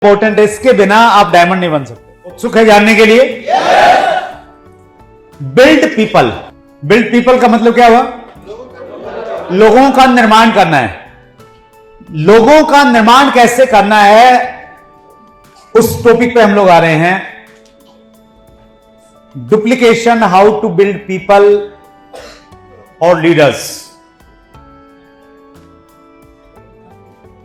Important है, इसके बिना आप डायमंड नहीं बन सकते। उत्सुक है जानने के लिए? Build people. बिल्ड पीपल का मतलब क्या हुआ? लोगों का निर्माण करना है। लोगों का निर्माण कैसे करना है, उस टॉपिक पे हम लोग आ रहे हैं। Duplication, how to build people और लीडर्स।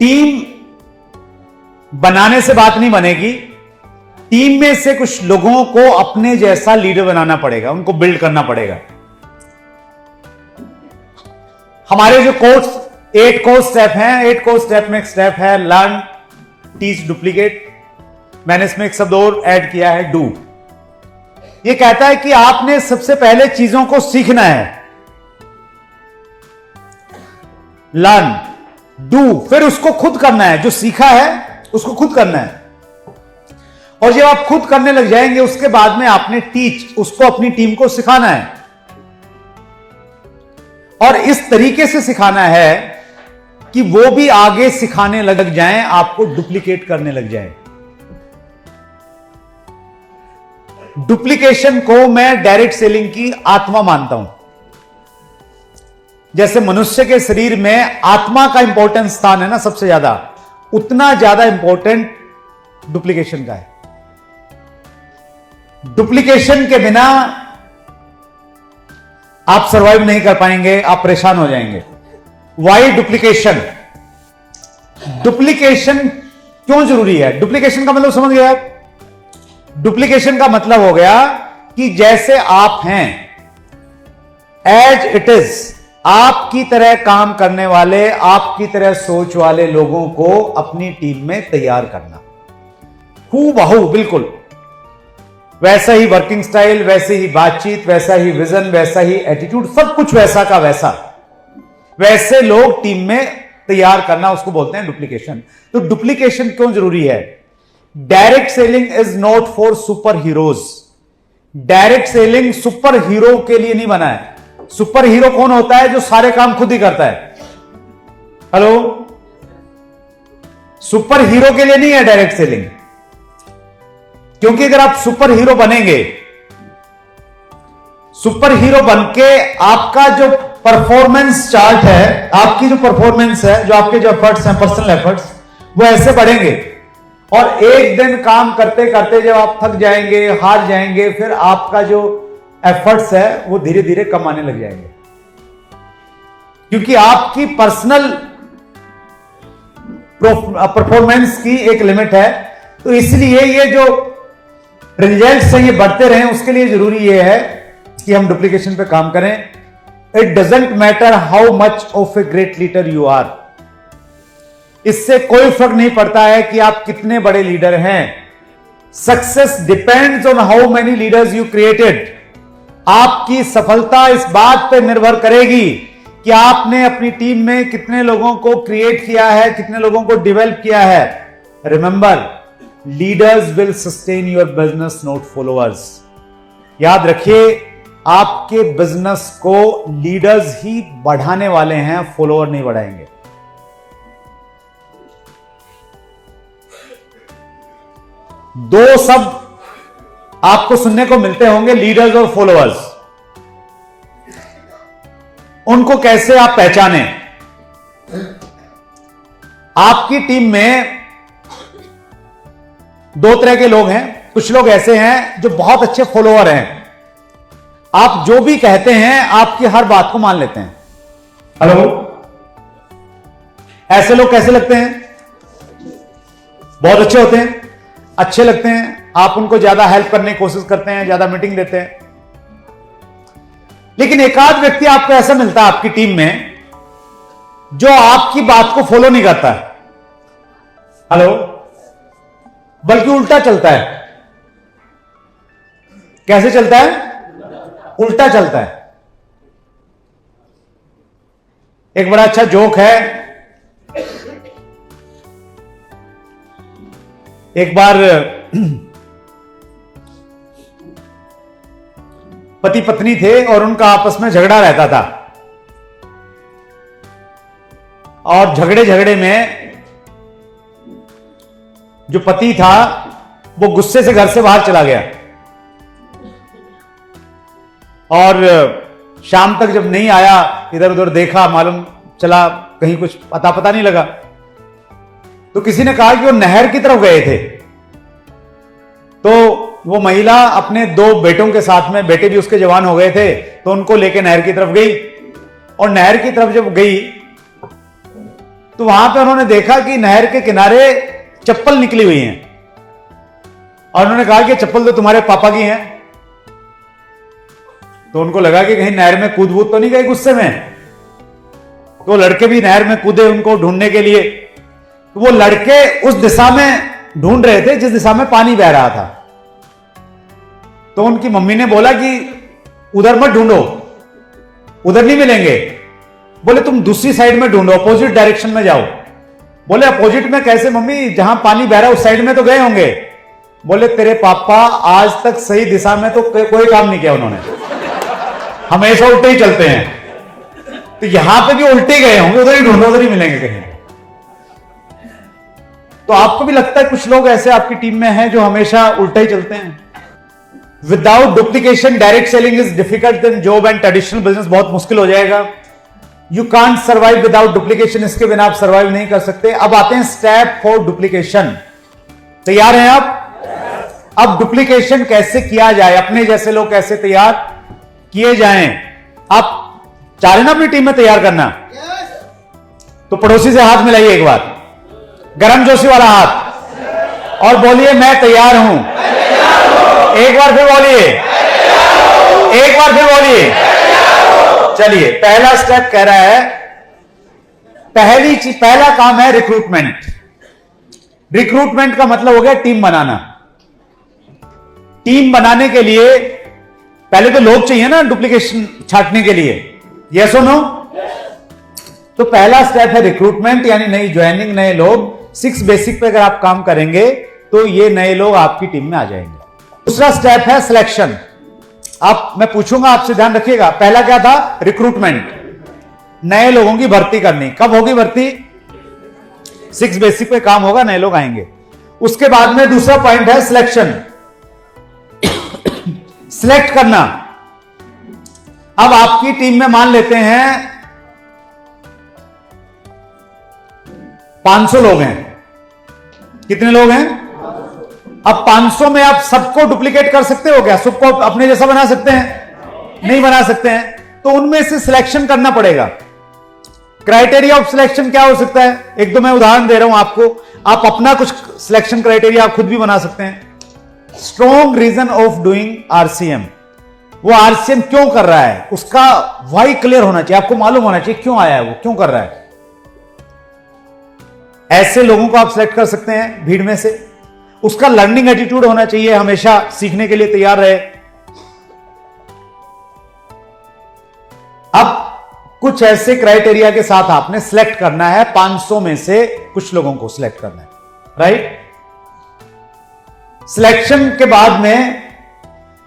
टीम बनाने से बात नहीं बनेगी, टीम में से कुछ लोगों को अपने जैसा लीडर बनाना पड़ेगा, उनको बिल्ड करना पड़ेगा। हमारे जो कोर्स 8 कोर्स स्टेप हैं, 8 कोर्स स्टेप में एक स्टेप है लर्न, टीच, डुप्लीकेट। मैंने इसमें एक शब्द और ऐड किया है, डू। ये कहता है कि आपने सबसे पहले चीजों को सीखना है, लर्न, डू, फिर उसको खुद करना है। जो सीखा है उसको खुद करना है, और जब आप खुद करने लग जाएंगे उसके बाद में आपने टीच, उसको अपनी टीम को सिखाना है। और इस तरीके से सिखाना है कि वो भी आगे सिखाने लग जाएं, आपको डुप्लीकेट करने लग जाएं। डुप्लीकेशन को मैं डायरेक्ट सेलिंग की आत्मा मानता हूं। जैसे मनुष्य के शरीर में आत्मा का इंपॉर्टेंट स्थान है ना सबसे ज्यादा, उतना ज्यादा इंपॉर्टेंट डुप्लीकेशन का है। डुप्लीकेशन के बिना आप सरवाइव नहीं कर पाएंगे, आप परेशान हो जाएंगे। Y duplication? डुप्लीकेशन क्यों जरूरी है? डुप्लीकेशन का मतलब समझ गए आप? डुप्लीकेशन का मतलब हो गया कि जैसे आप हैं, एज इट इज, आपकी तरह काम करने वाले, आपकी तरह सोच वाले लोगों को अपनी टीम में तैयार करना। हूबहू, बिल्कुल वैसा ही वर्किंग स्टाइल, वैसे ही बातचीत, वैसा ही विजन, वैसा ही एटीट्यूड, सब कुछ वैसा का वैसा, वैसे लोग टीम में तैयार करना, उसको बोलते हैं डुप्लीकेशन। तो डुप्लीकेशन क्यों जरूरी है? Direct selling is not for super heroes. Direct selling super hero के लिए नहीं बना है। सुपर हीरो कौन होता है? जो सारे काम खुद ही करता है। हेलो, सुपर हीरो के लिए नहीं है डायरेक्ट सेलिंग। क्योंकि अगर आप सुपर हीरो बनेंगे, सुपर हीरो बनके आपका जो परफॉर्मेंस चार्ट है, आपकी जो परफॉर्मेंस है, जो आपके जो एफर्ट्स हैं, पर्सनल एफर्ट्स, वो ऐसे बढ़ेंगे। और एक दिन काम करते करते जब आप थक जाएंगे, हार जाएंगे, फिर आपका जो एफर्ट्स है वो धीरे धीरे कम आने लग जाएंगे। क्योंकि आपकी पर्सनल परफॉर्मेंस की एक लिमिट है। तो इसलिए ये जो रिजल्ट्स हैं ये बढ़ते रहें, उसके लिए जरूरी ये है कि हम डुप्लीकेशन पे काम करें। It doesn't matter how much of a great leader you are. इससे कोई फर्क नहीं पड़ता है कि आप कितने बड़े लीडर हैं। Success depends on how many leaders you created. आपकी सफलता इस बात पर निर्भर करेगी कि आपने अपनी टीम में कितने लोगों को क्रिएट किया है, कितने लोगों को डेवलप किया है। Remember, leaders will sustain your business, not followers. याद रखिए, आपके बिजनेस को लीडर्स ही बढ़ाने वाले हैं, फॉलोअर नहीं बढ़ाएंगे। दो शब्द आपको सुनने को मिलते होंगे, लीडर्स और फॉलोअर्स। उनको कैसे आप पहचाने? आपकी टीम में 2 तरह के लोग हैं। कुछ लोग ऐसे हैं जो बहुत अच्छे फॉलोअर हैं, आप जो भी कहते हैं आपकी हर बात को मान लेते हैं। हेलो, ऐसे लोग कैसे लगते हैं? बहुत अच्छे होते हैं, अच्छे लगते हैं, आप उनको ज्यादा हेल्प करने की कोशिश करते हैं, ज्यादा मीटिंग देते हैं। लेकिन एक आध व्यक्ति आपको ऐसा मिलता है आपकी टीम में जो आपकी बात को फॉलो नहीं करता है। हेलो, बल्कि उल्टा चलता है। कैसे चलता है? उल्टा चलता है। एक बड़ा अच्छा जोक है। एक बार पति पत्नी थे और उनका आपस में झगड़ा रहता था, और झगड़े में जो पति था वो गुस्से से घर से बाहर चला गया और शाम तक जब नहीं आया, इधर उधर देखा, मालूम चला कहीं कुछ पता नहीं लगा। तो किसी ने कहा कि वो नहर की तरफ गए थे। तो वो महिला अपने 2 बेटों के साथ में, बेटे भी उसके जवान हो गए थे, तो उनको लेके नहर की तरफ गई। और नहर की तरफ जब गई तो वहां पे उन्होंने देखा कि नहर के किनारे चप्पल निकली हुई हैं। और उन्होंने कहा कि चप्पल तो तुम्हारे पापा की हैं। तो उनको लगा कि कहीं नहर में कूद तो नहीं गए गुस्से में। तो लड़के भी नहर में कूदे उनको ढूंढने के लिए। तो वो लड़के उस दिशा में ढूंढ रहे थे जिस दिशा में पानी बह रहा था। तो उनकी मम्मी ने बोला कि उधर मत ढूंढो, उधर नहीं मिलेंगे। बोले तुम दूसरी साइड में ढूंढो, अपोजिट डायरेक्शन में जाओ। बोले अपोजिट में कैसे मम्मी, जहां पानी बह रहा है उस साइड में तो गए होंगे। बोले तेरे पापा आज तक सही दिशा में तो कोई काम नहीं किया उन्होंने, हमेशा उल्टे ही चलते हैं। तो यहां पे भी उल्टे गए होंगे, उधर ही ढूंढो, उधर ही मिलेंगे कहीं। तो आपको भी लगता है कुछ लोग ऐसे आपकी टीम में हैं जो हमेशा उल्टा ही चलते हैं? Without duplication direct selling is difficult in job and traditional business बहुत मुश्किल हो जाएगा। You can't survive without duplication, इसके बिना आप सर्वाइव नहीं कर सकते। अब आते हैं स्टेप फॉर डुप्लीकेशन। तैयार हैं आप? अब डुप्लीकेशन कैसे किया जाए, अपने जैसे लोग कैसे तैयार किए जाएं। आप चाह रहे ना अपनी टीम में तैयार करना? तो पड़ोसी से हाथ मिलाइए एक बार, गरम जोशी वाला हाथ, और बोलिए मैं तैयार हूं। एक बार फिर बोलिए, एक बार फिर बोलिए। चलिए, पहला स्टेप कह रहा है, पहला काम है रिक्रूटमेंट। रिक्रूटमेंट का मतलब हो गया टीम बनाना। टीम बनाने के लिए पहले तो लोग चाहिए ना डुप्लीकेशन छांटने के लिए, यस और नो? तो पहला स्टेप है रिक्रूटमेंट, यानी नई ज्वाइनिंग, नए लोग। 6 बेसिक पे अगर आप काम करेंगे तो ये नए लोग आपकी टीम में आ जाएंगे। दूसरा स्टेप है सिलेक्शन। मैं पूछूंगा आपसे, ध्यान रखिएगा। पहला क्या था? रिक्रूटमेंट, नए लोगों की भर्ती करनी। कब होगी भर्ती? 6 बेसिक पे काम होगा, नए लोग आएंगे। उसके बाद में दूसरा पॉइंट है सिलेक्शन, सिलेक्ट करना। अब आपकी टीम में मान लेते हैं 500 लोग हैं। कितने लोग हैं? अब 500 में आप सबको डुप्लीकेट कर सकते हो क्या? सबको अपने जैसा बना सकते हैं? नहीं बना सकते हैं। तो उनमें से सिलेक्शन करना पड़ेगा। क्राइटेरिया ऑफ सिलेक्शन क्या हो सकता है? एक दो मैं उदाहरण दे रहा हूं आपको, आप अपना कुछ सिलेक्शन क्राइटेरिया आप खुद भी बना सकते हैं। Strong reason of doing RCM, वो आरसीएम क्यों कर रहा है, उसका वाई क्लियर होना चाहिए, आपको मालूम होना चाहिए क्यों आया है, वो क्यों कर रहा है। ऐसे लोगों को आप सिलेक्ट कर सकते हैं भीड़ में से। उसका लर्निंग एटीट्यूड होना चाहिए, हमेशा सीखने के लिए तैयार रहे। अब कुछ ऐसे क्राइटेरिया के साथ आपने सिलेक्ट करना है, 500 में से कुछ लोगों को सिलेक्ट करना है, राइट। सिलेक्शन के बाद में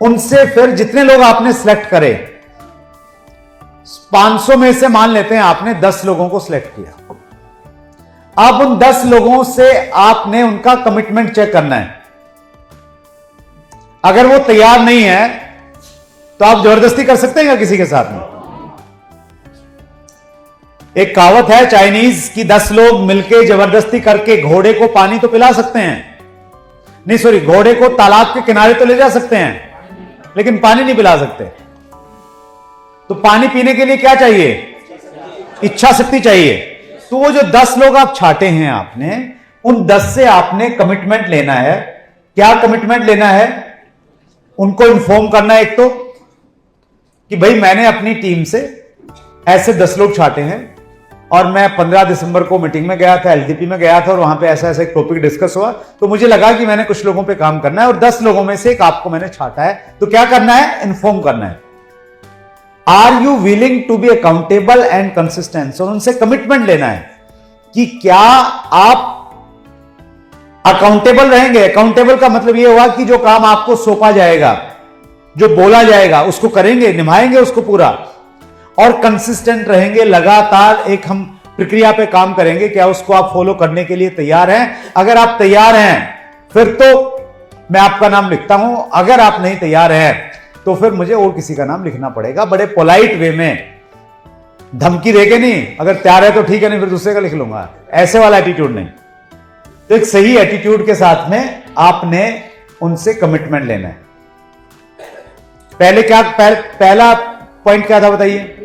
उनसे फिर जितने लोग आपने सिलेक्ट करे, 500 में से मान लेते हैं आपने 10 लोगों को सिलेक्ट किया। अब उन 10 लोगों से आपने उनका कमिटमेंट चेक करना है। अगर वो तैयार नहीं है तो आप जबरदस्ती कर सकते हैं क्या किसी के साथ में? एक कहावत है चाइनीज की, 10 लोग मिलकर जबरदस्ती करके घोड़े को पानी तो पिला सकते हैं, नहीं सॉरी, घोड़े को तालाब के किनारे तो ले जा सकते हैं, लेकिन पानी नहीं पिला सकते। तो पानी पीने के लिए क्या चाहिए? इच्छा शक्ति चाहिए। तो वो जो 10 लोग आप छाटे हैं आपने, उन 10 से आपने कमिटमेंट लेना है। क्या कमिटमेंट लेना है? उनको इन्फॉर्म करना है एक तो कि भाई मैंने अपनी टीम से ऐसे 10 लोग छाटे हैं और मैं 15 दिसंबर को मीटिंग में गया था, एलडीपी में गया था, और वहां पे ऐसा ऐसा एक टॉपिक डिस्कस हुआ, तो मुझे लगा कि मैंने कुछ लोगों पे काम करना है और 10 लोगों में से एक आपको मैंने छाटा है। तो क्या करना है? इन्फॉर्म करना है। Are you willing to be accountable and consistent, और उनसे कमिटमेंट लेना है कि क्या आप अकाउंटेबल रहेंगे। अकाउंटेबल का मतलब यह हुआ कि जो काम आपको सौंपा जाएगा, जो बोला जाएगा, उसको करेंगे, निभाएंगे उसको पूरा, और कंसिस्टेंट रहेंगे। लगातार एक हम प्रक्रिया पे काम करेंगे, क्या उसको आप फॉलो करने के लिए तैयार हैं? अगर आप तैयार हैं फिर तो मैं आपका नाम लिखता हूं, अगर आप नहीं तैयार हैं तो फिर मुझे और किसी का नाम लिखना पड़ेगा, बड़े पोलाइट वे में, धमकी देके नहीं। अगर तैयार है तो ठीक है, नहीं फिर दूसरे का लिख लूंगा, ऐसे वाला एटीट्यूड नहीं। तो एक सही एटीट्यूड के साथ में आपने उनसे कमिटमेंट लेना है। पहले क्या पहला पॉइंट क्या था बताइए?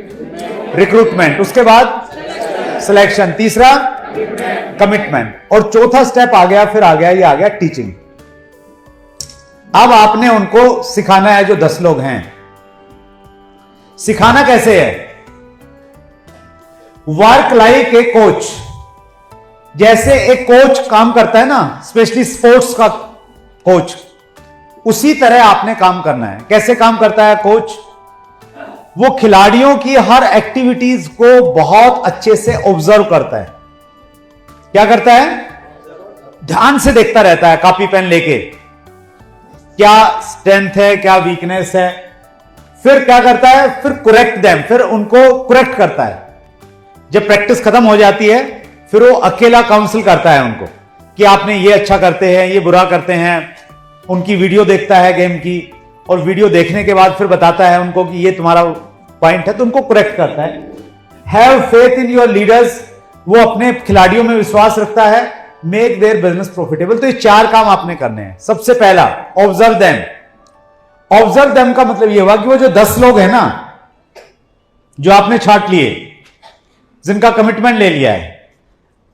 रिक्रूटमेंट, उसके बाद सिलेक्शन, तीसरा कमिटमेंट, और चौथा स्टेप आ गया, फिर आ गया, ये आ गया टीचिंग। अब आपने उनको सिखाना है, जो 10 लोग हैं। सिखाना कैसे है? Work like a coach. जैसे एक कोच काम करता है ना, स्पेशली स्पोर्ट्स का कोच, उसी तरह आपने काम करना है। कैसे काम करता है कोच? वो खिलाड़ियों की हर एक्टिविटीज को बहुत अच्छे से ऑब्जर्व करता है। क्या करता है? ध्यान से देखता रहता है, कॉपी पेन लेके, क्या स्ट्रेंथ है, क्या वीकनेस है। फिर क्या करता है? फिर करेक्ट देम, फिर उनको करेक्ट करता है। जब प्रैक्टिस खत्म हो जाती है फिर वो अकेला काउंसिल करता है उनको कि आपने ये अच्छा करते हैं, ये बुरा करते हैं। उनकी वीडियो देखता है गेम की, और वीडियो देखने के बाद फिर बताता है उनको कि ये तुम्हारा पॉइंट है, तो उनको करेक्ट करता है। Have faith in your leaders, वो अपने खिलाड़ियों में विश्वास रखता है। Make their business profitable. तो ये 4 काम आपने करने हैं। सबसे पहला, ऑब्जर्व देम। ऑब्जर्व देम का मतलब ये हुआ कि वो जो 10 लोग हैं ना, जो आपने छांट लिए, जिनका कमिटमेंट ले लिया है,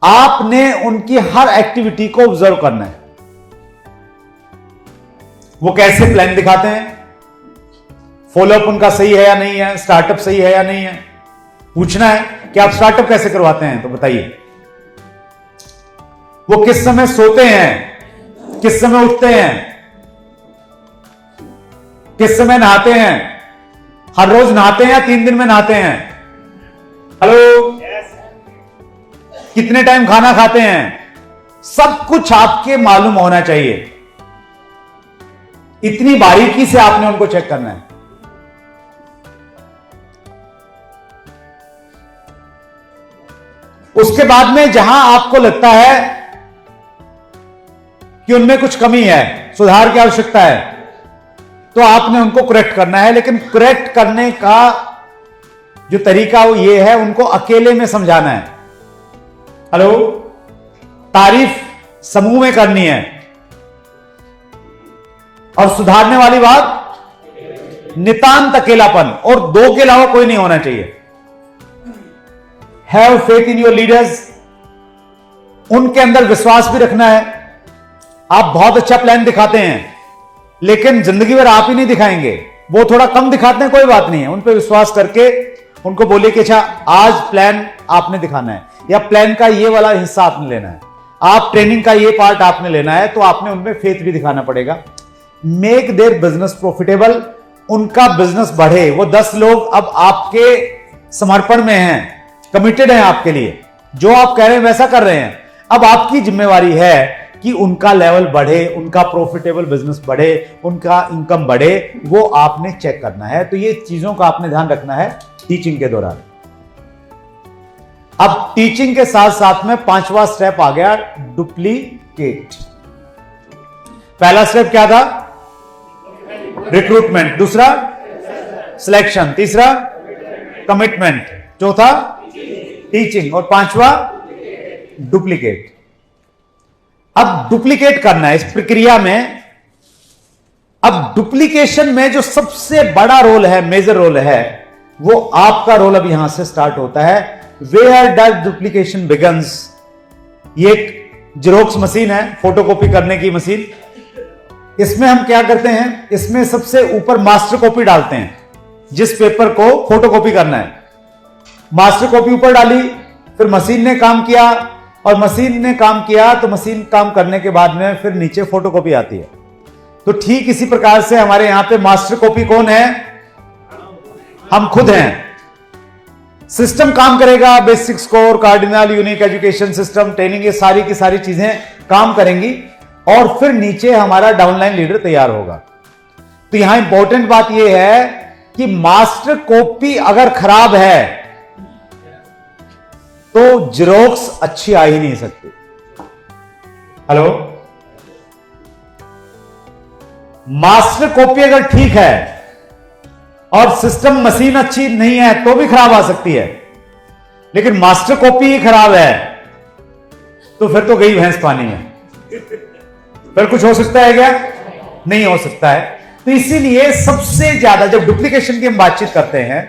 आपने उनकी हर एक्टिविटी को ऑब्जर्व करना है। वो कैसे प्लान दिखाते हैं, फॉलोअप उनका सही है या नहीं है, स्टार्टअप सही है या नहीं है, पूछना है कि आप स्टार्टअप कैसे करवाते हैं, तो बताइए। वो किस समय सोते हैं, किस समय उठते हैं, किस समय नहाते हैं, हर रोज नहाते हैं या 3 दिन में नहाते हैं, हेलो, कितने टाइम खाना खाते हैं, सब कुछ आपके मालूम होना चाहिए। इतनी बारीकी से आपने उनको चेक करना है। उसके बाद में जहां आपको लगता है कि उनमें कुछ कमी है, सुधार की आवश्यकता है, तो आपने उनको करेक्ट करना है। लेकिन करेक्ट करने का जो तरीका वो ये है, उनको अकेले में समझाना है। हेलो, तारीफ समूह में करनी है, और सुधारने वाली बात नितांत अकेलापन, और 2 के अलावा कोई नहीं होना चाहिए। Have faith in your leaders, उनके अंदर विश्वास भी रखना है। आप बहुत अच्छा प्लान दिखाते हैं, लेकिन जिंदगी भर आप ही नहीं दिखाएंगे, वो थोड़ा कम दिखाते हैं, कोई बात नहीं है। उन पर विश्वास करके उनको बोलिए कि अच्छा आज प्लान आपने दिखाना है, या प्लान का ये वाला हिस्सा आपने लेना है, आप ट्रेनिंग का ये पार्ट आपने लेना है, तो आपने उनमें फेथ भी दिखाना पड़ेगा। मेक देयर बिजनेस प्रॉफिटेबल, उनका बिजनेस बढ़े। वो 10 लोग अब आपके समर्पण में हैं, कमिटेड हैं आपके लिए, जो आप कह रहे हैं वैसा कर रहे हैं। अब आपकी जिम्मेवारी है कि उनका लेवल बढ़े, उनका प्रॉफिटेबल बिजनेस बढ़े, उनका इनकम बढ़े, वो आपने चेक करना है। तो ये चीजों का आपने ध्यान रखना है टीचिंग के दौरान। अब टीचिंग के साथ साथ में 5वां स्टेप आ गया, डुप्लीकेट। पहला स्टेप क्या था? रिक्रूटमेंट, दूसरा सिलेक्शन, तीसरा कमिटमेंट, चौथा टीचिंग, और 5वां डुप्लीकेट। अब डुप्लीकेट करना है इस प्रक्रिया में। अब डुप्लीकेशन में जो सबसे बड़ा रोल है, मेजर रोल है, वो आपका रोल अब यहां से स्टार्ट होता है। Where does duplication begins. ये एक जेरोक्स मशीन है, फोटोकॉपी करने की मशीन। इसमें हम क्या करते हैं, इसमें सबसे ऊपर मास्टर कॉपी डालते हैं, जिस पेपर को फोटोकॉपी करना है। मास्टर कॉपी ऊपर डाली, फिर मशीन ने काम किया, और मशीन ने काम किया तो मशीन काम करने के बाद में फिर नीचे फोटोकॉपी आती है। तो ठीक इसी प्रकार से हमारे यहां पे मास्टर कॉपी कौन है? हम खुद हैं। सिस्टम काम करेगा, basic score, cardinal, unique education system, training, ये सारी की सारी चीजें काम करेंगी, और फिर नीचे हमारा डाउनलाइन लीडर तैयार होगा। तो यहां इंपॉर्टेंट बात यह है कि मास्टर कॉपी अगर खराब है तो जेरोक्स अच्छी आ ही नहीं सकती। हेलो, मास्टर कॉपी अगर ठीक है और सिस्टम मशीन अच्छी नहीं है तो भी खराब आ सकती है, लेकिन मास्टर कॉपी ही खराब है तो फिर तो गई भैंस पानी में। फिर कुछ हो सकता है क्या? नहीं हो सकता है। तो इसीलिए सबसे ज्यादा जब डुप्लीकेशन की हम बातचीत करते हैं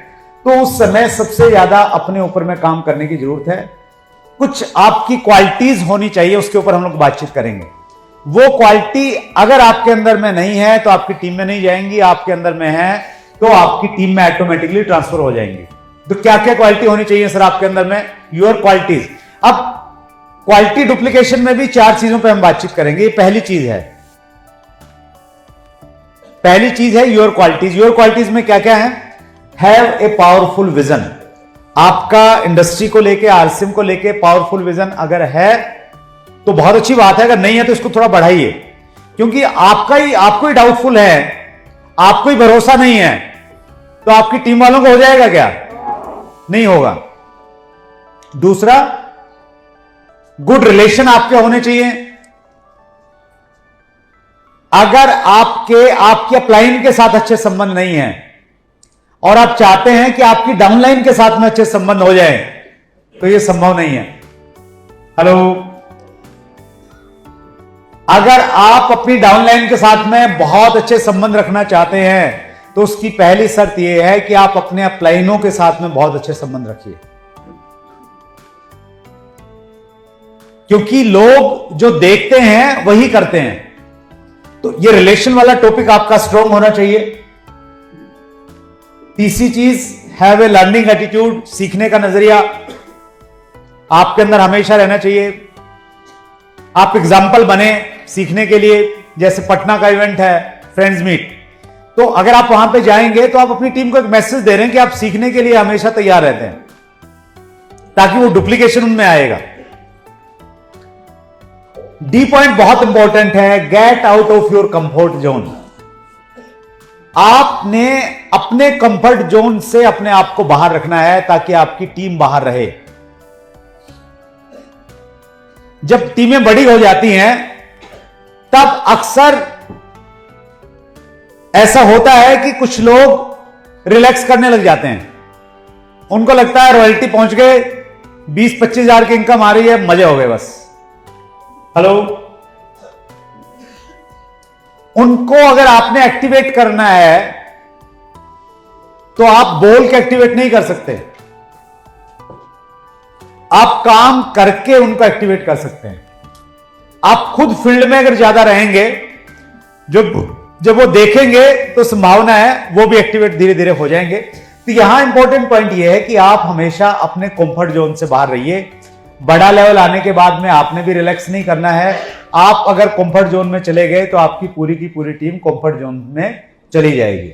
तो उस समय सबसे ज्यादा अपने ऊपर में काम करने की जरूरत है। कुछ आपकी क्वालिटीज होनी चाहिए, उसके ऊपर हम लोग बातचीत करेंगे। वो क्वालिटी अगर आपके अंदर में नहीं है तो आपकी टीम में नहीं जाएंगी, आपके अंदर में है तो आपकी टीम में ऑटोमेटिकली ट्रांसफर हो जाएंगी। तो क्या क्या क्वालिटी होनी चाहिए सर आपके अंदर में? Your qualities. अब क्वालिटी डुप्लीकेशन में भी 4 चीजों पे हम बातचीत करेंगे। ये पहली चीज है योर क्वालिटीज। योर क्वालिटीज में क्या क्या है? Have a powerful vision. आपका इंडस्ट्री को लेके, आरसीएम को लेके पावरफुल विजन अगर है तो बहुत अच्छी बात है, अगर नहीं है तो इसको थोड़ा बढ़ाइए, क्योंकि आपको ही डाउटफुल है, आपको ही भरोसा नहीं है, तो आपकी टीम वालों को हो जाएगा क्या? नहीं होगा। दूसरा, गुड रिलेशन आपके होने चाहिए। अगर आपकी अपलाइन के साथ अच्छे संबंध नहीं है और आप चाहते हैं कि आपकी डाउनलाइन के साथ में अच्छे संबंध हो जाए तो यह संभव नहीं है। हेलो, अगर आप अपनी डाउनलाइन के साथ में बहुत अच्छे संबंध रखना चाहते हैं तो उसकी पहली शर्त यह है कि आप अपने अपलाइनों के साथ में बहुत अच्छे संबंध रखिए, क्योंकि लोग जो देखते हैं वही करते हैं। तो ये रिलेशन वाला टॉपिक आपका स्ट्रांग होना चाहिए। तीसरी चीज, हैव ए लर्निंग एटीट्यूड। सीखने का नजरिया आपके अंदर हमेशा रहना चाहिए। आप एग्जाम्पल बने सीखने के लिए। जैसे पटना का इवेंट है फ्रेंड्स मीट, तो अगर आप वहां पे जाएंगे तो आप अपनी टीम को एक मैसेज दे रहे हैं कि आप सीखने के लिए हमेशा तैयार रहते हैं, ताकि वो डुप्लीकेशन उनमें आएगा। डी पॉइंट बहुत इंपॉर्टेंट है, get out of your comfort zone. आपने अपने कंफर्ट जोन से अपने आप को बाहर रखना है ताकि आपकी टीम बाहर रहे। जब टीमें बड़ी हो जाती हैं तब अक्सर ऐसा होता है कि कुछ लोग रिलैक्स करने लग जाते हैं। उनको लगता है रॉयल्टी पहुंच गए, 20-25 हजार की इनकम आ रही है, मजे हो गए बस। हेलो, उनको अगर आपने एक्टिवेट करना है तो आप बोल के एक्टिवेट नहीं कर सकते, आप काम करके उनको एक्टिवेट कर सकते हैं। आप खुद फील्ड में अगर ज्यादा रहेंगे, जब वो देखेंगे तो संभावना है वो भी एक्टिवेट धीरे धीरे हो जाएंगे। तो यहां इंपॉर्टेंट पॉइंट ये है कि आप हमेशा अपने कंफर्ट जोन से बाहर रहिए। बड़ा लेवल आने के बाद में आपने भी रिलैक्स नहीं करना है। आप अगर कंफर्ट जोन में चले गए तो आपकी पूरी की पूरी टीम कंफर्ट जोन में चली जाएगी।